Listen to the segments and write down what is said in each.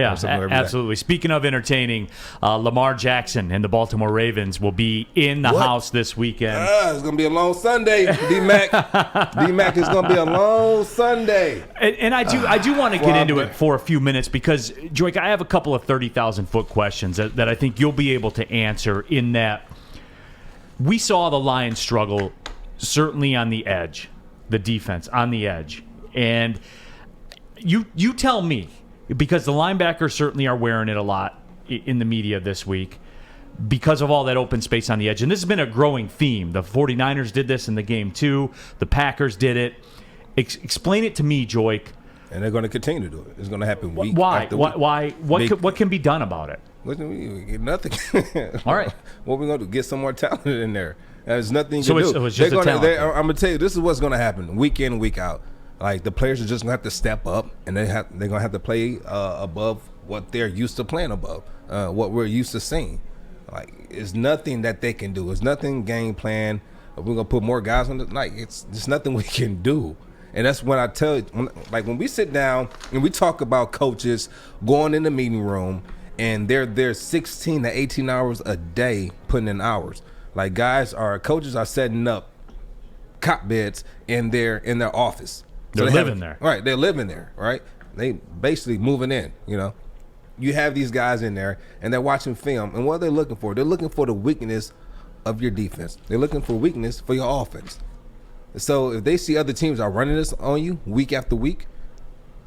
Yeah, absolutely. Speaking of entertaining, Lamar Jackson and the Baltimore Ravens will be in the house this weekend. It's going to be a long Sunday, D-Mac. D-Mac, is going to be a long Sunday. And I do want to get into it for a few minutes because, Joique, I have a couple of 30,000-foot questions that I think you'll be able to answer in that we saw the Lions struggle certainly on the edge, the defense on the edge. And you tell me, because the linebackers certainly are wearing it a lot in the media this week because of all that open space on the edge. And this has been a growing theme. The 49ers did this in the game too. The Packers did it. Explain it to me, Joique. And they're going to continue to do it. It's going to happen week Why? after week. Why? What can be done about it? Nothing. All right. What are we going to do? Get some more talent in there. There's nothing so to do. So it's just I'm going to tell you, this is what's going to happen week in, week out. Like, the players are just going to have to step up, and they're going to have to play above what they're used to playing above, what we're used to seeing. Like, it's nothing that they can do. It's nothing game plan. We're going to put more guys on the – like, it's just nothing we can do. And that's when I tell you, when we sit down and we talk about coaches going in the meeting room and they're 16 to 18 hours a day putting in hours. Like, coaches are setting up cot beds in their office. They're living there. Right, they're living there, right? They basically moving in, you know. You have these guys in there, and they're watching film, and what are they looking for? They're looking for the weakness of your defense. They're looking for weakness for your offense. So if they see other teams are running this on you week after week,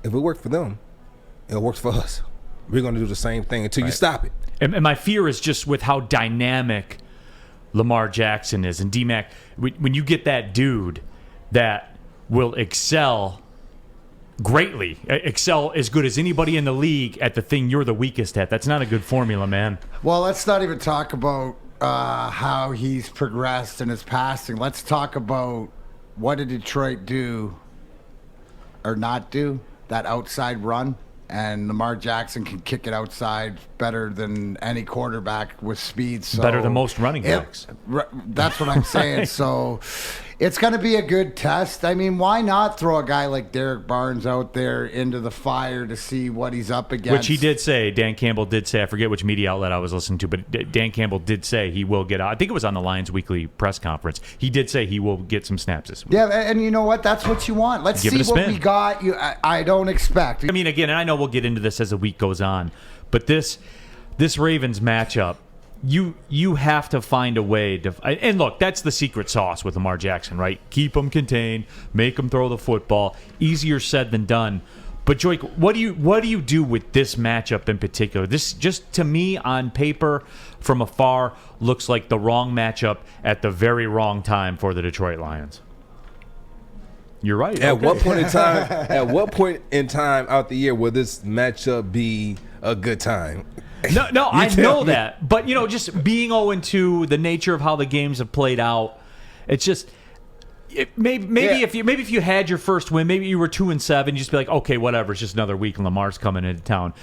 if it worked for them, it works for us. We're going to do the same thing until you stop it. And my fear is just with how dynamic Lamar Jackson is. And D-Mac, when you get that dude that will excel greatly, excel as good as anybody in the league at the thing you're the weakest at, that's not a good formula, man. Well, let's not even talk about how he's progressed in his passing. Let's talk about what did Detroit do or not do, that outside run. And Lamar Jackson can kick it outside better than any quarterback with speed. So better than most running backs. That's what I'm saying. So it's going to be a good test. I mean, why not throw a guy like Derek Barnes out there into the fire to see what he's up against? Which he did say, Dan Campbell did say, I forget which media outlet I was listening to, but Dan Campbell did say he will get out. I think it was on the Lions weekly press conference. He did say he will get some snaps this week. Yeah, and you know what? That's what you want. Let's see what we got. I don't expect. I mean, again, and I know we'll get into this as the week goes on, but this Ravens matchup, you have to find a way to, and look, that's the secret sauce with Lamar Jackson, right? Keep him contained, make him throw the football. Easier said than done. But Joique, what do you do with this matchup in particular? This just, to me, on paper from afar, looks like the wrong matchup at the very wrong time for the Detroit Lions. You're right. At what point in time out the year will this matchup be a good time? No, I know that. But, just being 0-2, the nature of how the games have played out, it's just if you had your first win, maybe you were 2-7, you just be like, okay, whatever, it's just another week and Lamar's coming into town.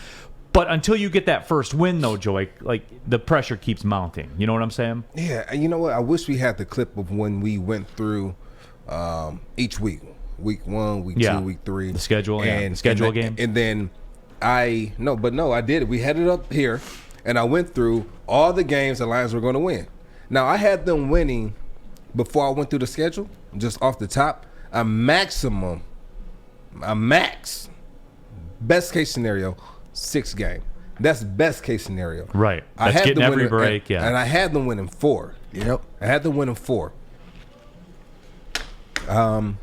But until you get that first win, though, Joique, like, the pressure keeps mounting. You know what I'm saying? Yeah, you know what? I wish we had the clip of when we went through each week. Week 1, week 2, week 3. The schedule, and the schedule game. And then I did it. We had it up here, and I went through all the games the Lions were going to win. Now, I had them winning before I went through the schedule, just off the top, a max, best case scenario, 6 game. That's best case scenario. Right. That's getting every break, and I had them winning 4. Yep. I had them winning 4. I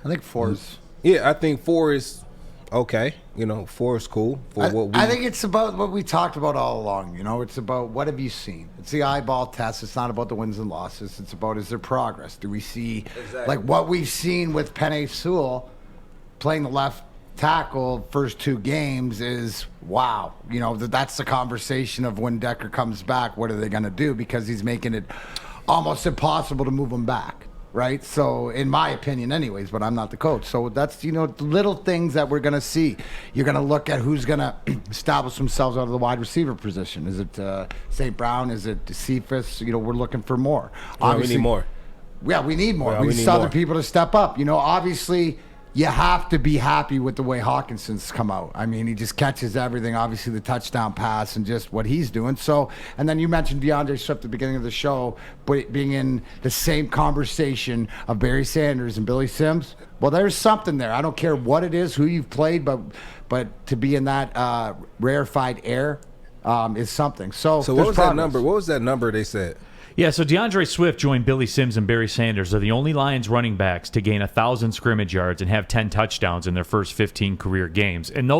think 4 is... Yeah, I think 4 is okay. 4 is cool. I think it's about what we talked about all along. It's about what have you seen? It's the eyeball test. It's not about the wins and losses. It's about, is there progress? Do we see, like what we've seen with Penei Sewell playing the left tackle first 2 games is, wow. That's the conversation of when Decker comes back, what are they going to do? Because he's making it almost impossible to move him back. Right? So, in my opinion anyways, but I'm not the coach. So, that's, little things that we're going to see. You're going to look at who's going to establish themselves out of the wide receiver position. Is it St. Brown? Is it Cephas? We're looking for more. Yeah, we need more. Yeah, we need more. We need other people to step up. Obviously, you have to be happy with the way Hawkinson's come out. I mean, he just catches everything. Obviously, the touchdown pass and just what he's doing. So, and then you mentioned DeAndre Swift at the beginning of the show, but being in the same conversation of Barry Sanders and Billy Sims. Well, there's something there. I don't care what it is, who you've played, but to be in that rarefied air is something. So what was that number? What was that number they said? Yeah, so DeAndre Swift joined Billy Sims and Barry Sanders are the only Lions running backs to gain 1,000 scrimmage yards and have 10 touchdowns in their first 15 career games. And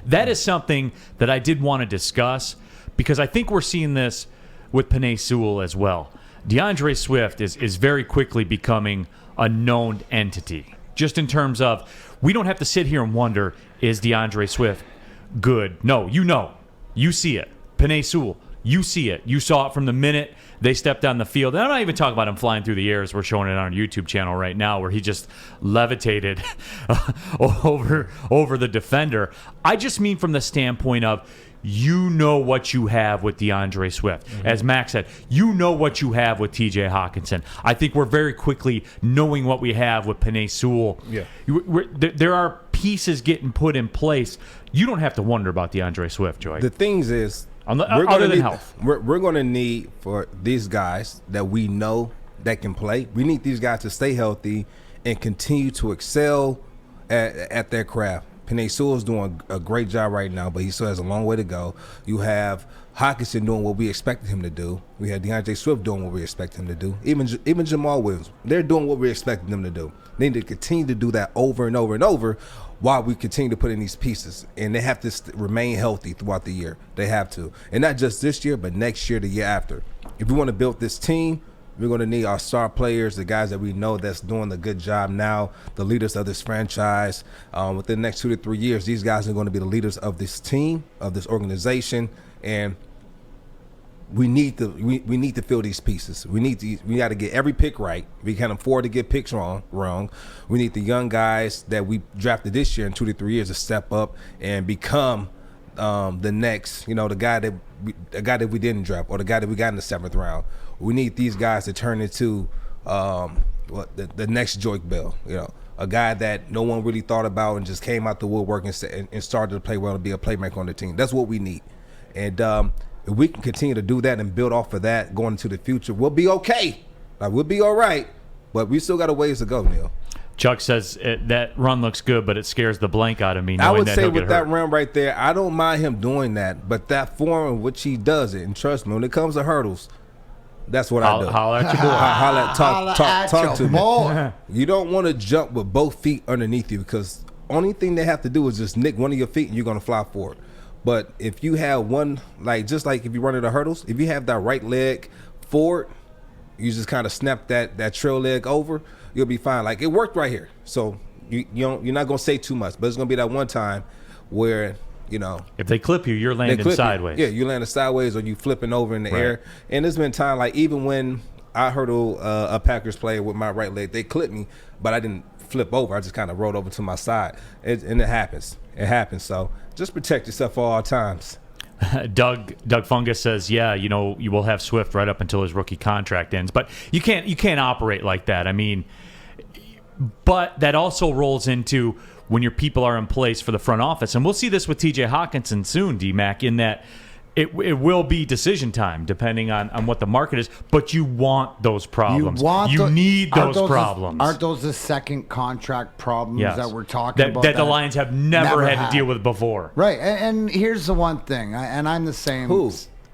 that is something that I did want to discuss because I think we're seeing this with Penei Sewell as well. DeAndre Swift is very quickly becoming a known entity, just in terms of we don't have to sit here and wonder, is DeAndre Swift good? No, you see it. Penei Sewell, you see it. You saw it from the minute they stepped on the field. And I'm not even talking about him flying through the air as we're showing it on our YouTube channel right now where he just levitated over the defender. I just mean from the standpoint of you know what you have with DeAndre Swift. Mm-hmm. As Max said, you know what you have with TJ Hawkinson. I think we're very quickly knowing what we have with Penei Sewell. Yeah. There are pieces getting put in place. You don't have to wonder about DeAndre Swift, Joy. The things is, other than health. We're going to need for these guys that we know that can play. We need these guys to stay healthy and continue to excel at their craft. Penei Sewell's doing a great job right now, but he still has a long way to go. You have Hawkinson doing what we expected him to do. We have DeAndre Swift doing what we expect him to do. Even Jamal Williams, they're doing what we expected them to do. They need to continue to do that over and over and over while we continue to put in these pieces. And they have to remain healthy throughout the year. They have to. And not just this year, but next year, the year after. If we want to build this team, we're going to need our star players, the guys that we know that's doing a good job now, the leaders of this franchise. Within the next 2 to 3 years, these guys are going to be the leaders of this team, of this organization, and we need to fill these pieces. We got to get every pick right. We can't afford to get picks wrong. We need the young guys that we drafted this year in 2 to 3 years to step up and become the next, the guy that we didn't draft or the guy that we got in the 7th round. We need these guys to turn into the next Joique Bell, a guy that no one really thought about and just came out the woodwork and started to play well and be a playmaker on the team. That's what we need. And if we can continue to do that and build off of that going into the future, we'll be okay. We'll be all right, but we still got a ways to go, Neil. Chuck says that run looks good, but it scares the blank out of me. I would say with that run right there, I don't mind him doing that, but that form in which he does it, and trust me, when it comes to hurdles, that's what I do. Holla at your boy. Talk to me. You don't want to jump with both feet underneath you because only thing they have to do is just nick one of your feet and you're going to fly forward. But if you have one, just like if you run into hurdles, if you have that right leg forward, you just kind of snap that trail leg over, you'll be fine. It worked right here. So you're not going to say too much, but it's going to be that one time where, if they clip you, you're landing sideways. Yeah, you landing sideways or you flipping over in the air. And there's been time even when I hurdle a Packers player with my right leg, they clipped me, but I didn't flip over. I just kind of rolled over to my side. And it happens. It happens. So just protect yourself at all times. Doug Fungus says, yeah, you will have Swift right up until his rookie contract ends. But you can't operate like that. I mean, but that also rolls into when your people are in place for the front office. And we'll see this with TJ Hawkinson soon, D-Mac, in that it will be decision time depending on what the market is. But you want those problems. You need those problems. Aren't those the second contract problems that we're talking about? That the Lions have never had to deal with before. Right. And here's the one thing, and I'm the same.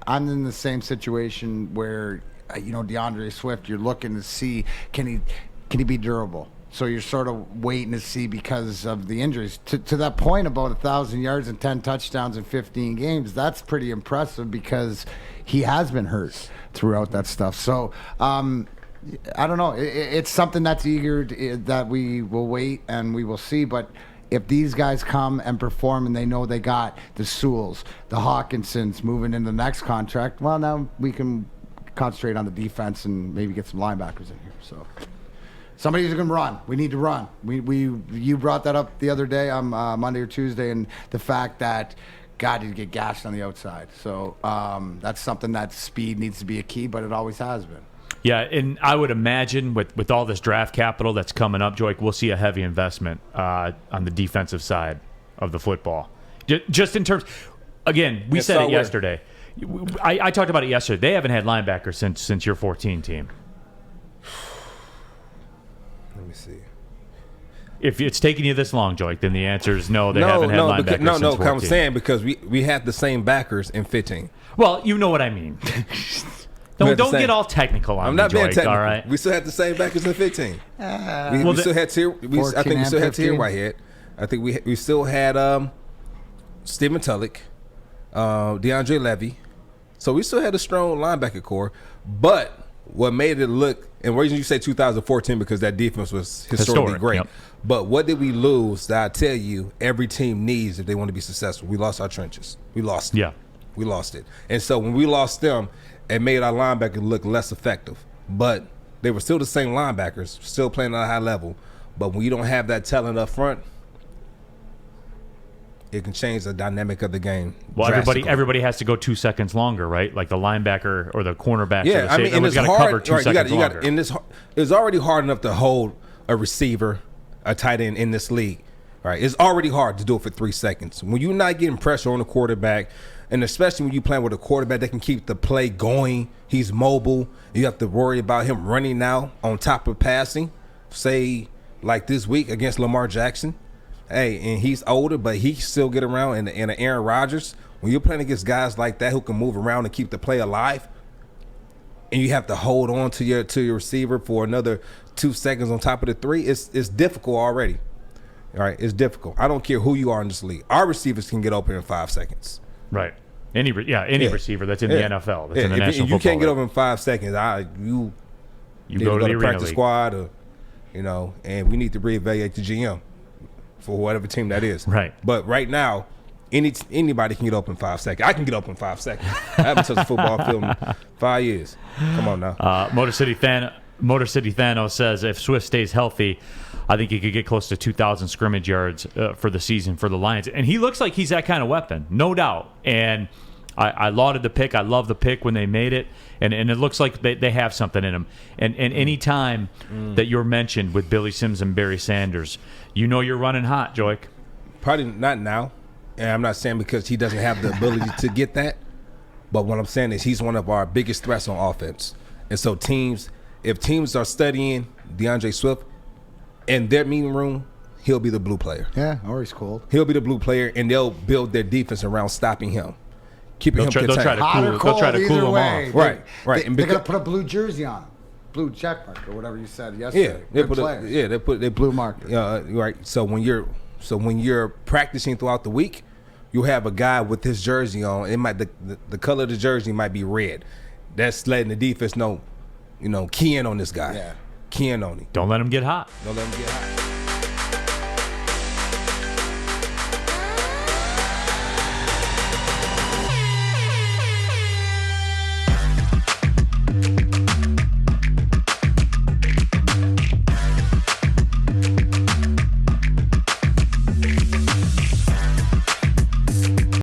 I'm in the same situation where, DeAndre Swift, you're looking to see, can he be durable? So you're sort of waiting to see because of the injuries. To that point about 1,000 yards and 10 touchdowns in 15 games, that's pretty impressive because he has been hurt throughout that stuff. So I don't know. It's something that's that we will wait and we will see. But if these guys come and perform and they know they got the Sewells, the Hawkinsons moving into the next contract, well, now we can concentrate on the defense and maybe get some linebackers in here. So. Somebody's going to run. We need to run. You brought that up the other day on Monday or Tuesday, and the fact that God did get gashed on the outside. So that's something that speed needs to be a key, but it always has been. Yeah, and I would imagine with all this draft capital that's coming up, Joique, we'll see a heavy investment on the defensive side of the football. Just in terms, again, we said it yesterday. I talked about it yesterday. They haven't had linebackers since your 14 team. Let me see. If it's taking you this long, Joique, then the answer is no. They haven't had linebackers since 14. I'm saying because we had the same backers in 15. Well, you know what I mean. Don't get all technical on I'm not me, being Joique, technical. all right? We still had the same backers in 15. We still had I think we still had Terry Whitehead. I think we still had Stephen Tulloch, DeAndre Levy. So we still had a strong linebacker core. But what made it look, and the reason you say 2014 because that defense was historically great. Yep. But what did we lose that I tell you every team needs if they want to be successful? We lost our trenches. We lost it. Yeah. We lost it. And so when we lost them, it made our linebackers look less effective. But they were still the same linebackers, still playing at a high level. But when you don't have that talent up front, it can change the dynamic of the game. Well, everybody has to go 2 seconds longer, right? Like the linebacker or the cornerback. Yeah, I mean, and it's got to hard. cover 2 seconds longer. It's already hard enough to hold a receiver, a tight end in this league. Right? It's already hard to do it for 3 seconds. When you're not getting pressure on the quarterback, and especially when you're playing with a quarterback that can keep the play going, he's mobile. You have to worry about him running now on top of passing. Say, like this week against Lamar Jackson. Hey, and he's older, but he still get around. And Aaron Rodgers, when you're playing against guys like that who can move around and keep the play alive, and you have to hold on to your receiver for another 2 seconds on top of the three, it's difficult already. All right, it's difficult. I don't care who you are in this league. Our receivers can get open in 5 seconds. Right. Any receiver that's in the NFL, that's in the National Football League. You can't get League. over in 5 seconds. You go to the practice league. squad, or, and we need to reevaluate the GM for whatever team that is. Right. But right now, anybody can get up in 5 seconds. I can get up in 5 seconds. I haven't touched a football field in 5 years. Come on now. Motor City Thanos says if Swift stays healthy, I think he could get close to 2,000 scrimmage yards for the season for the Lions. And he looks like he's that kind of weapon, no doubt. And I lauded the pick. I love the pick when they made it. And it looks like they have something in him. And any time that you're mentioned with Billy Sims and Barry Sanders, you know you're running hot, Joique. Probably not now. And I'm not saying because he doesn't have the ability to get that. But what I'm saying is he's one of our biggest threats on offense. And so if teams are studying DeAndre Swift, in their meeting room, he'll be the blue player. Yeah, or he's cold. He'll be the blue player, and they'll build their defense around stopping him, keeping him contained. They'll try to cool him off. Right. They're going to put a blue jersey on him, blue check mark or whatever you said yesterday. Yeah, they put blue mark. Right. So when you're practicing throughout the week, you'll have a guy with his jersey on. It might the color of the jersey might be red. That's letting the defense know, key in on this guy. Yeah. Key in on him. Don't let him get hot. Don't let him get hot.